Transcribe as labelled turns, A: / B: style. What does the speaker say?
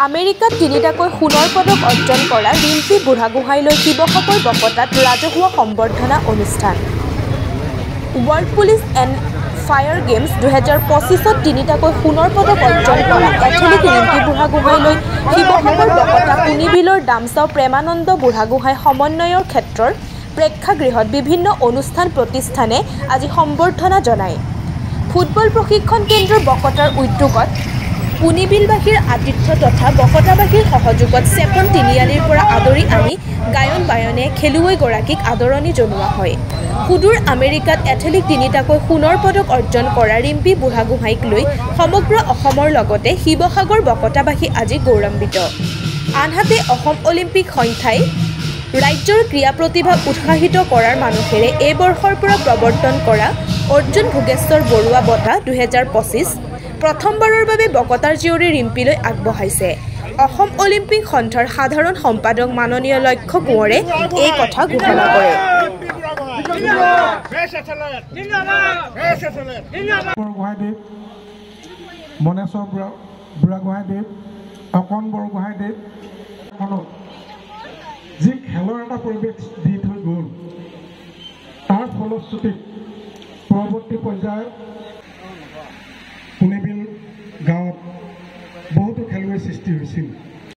A: আমেৰিকাত তিনিটাকৈ সোণৰ পদক অৰ্জন কৰা ৰিম্পী বুঢ়াগোহাঁইলৈ শিৱসাগৰ বকতাত ৰাজহুৱা সম্বৰ্ধনা অনুষ্ঠান। World Police and Fire Games 2025ত তিনিটাকৈ সোণৰ পদক অৰ্জন কৰা এথলীট ৰিম্পী বুঢ়াগোহাঁইলৈ শিৱসাগৰ বকতা কুনিবিলৰ দামচাও প্ৰেমানন্দ বুঢ়াগোহাঁই সমন্বয়ৰ ক্ষেত্ৰৰ প্ৰেক্ষাগৃহত বিভিন্ন অনুষ্ঠান প্ৰতিষ্ঠানে আজি সম্বৰ্ধনা জনায়। ফুটবল প্ৰশিক্ষণ কেন্দ্ৰৰ বকতাৰ উদ্যোগত কুনিবিলবাসীৰ আতিথ্য তথা বকতাবাসীৰ সহযোগত চেপন তিনিআলিৰ পৰা আদৰি আনি গায়ন বায়নে খেলুৱৈগৰাকীক আদৰণি জনোৱা হয়। সুদূৰ আমেৰিকাত এথলীট তিনিটাকৈ সোণৰ পদক অৰ্জন কৰা ৰিম্পী বুঢ়াগোহাঁইক লৈ সমগ্ৰ অসমৰ লগতে শিৱসাগৰ বকতাবাসী আজি গৌৰৱান্বিত। আনহাতে অসম অলিম্পিক সংস্থাই ৰাজ্যৰ ক্ৰীড়া প্ৰতিভা উৎসাহিত কৰাৰ মানসেৰে এই বৰ্ষৰ পৰা প্ৰৱৰ্তন কৰা অৰ্জুন ভোগেশ্বৰ বৰুৱা বঁটা 2025 প্ৰথমবাৰৰ বাবে বকতাৰ জীয়ৰী ৰিম্পীলৈ আগবঢ়াইছে। অসম অলিম্পিক সন্থাৰ সাধাৰণ সম্পাদক মাননীয় লক্ষ্য কোঁৱৰে এই কথা ঘোষণা কৰে।
B: মনেশ্বৰ বুঢ়াগোহাঁইদেৱ, অকণ বৰগোহাঁইদেৱ যি খেলৰ এটা পৰিৱেশ দি থৈ গ'ল, তাৰ ফলশ্ৰুতিত পৰৱৰ্তী পৰ্যায়ত কুনিবিল গাঁৱত বহুতো খেলুৱৈ সৃষ্টি হৈছিল।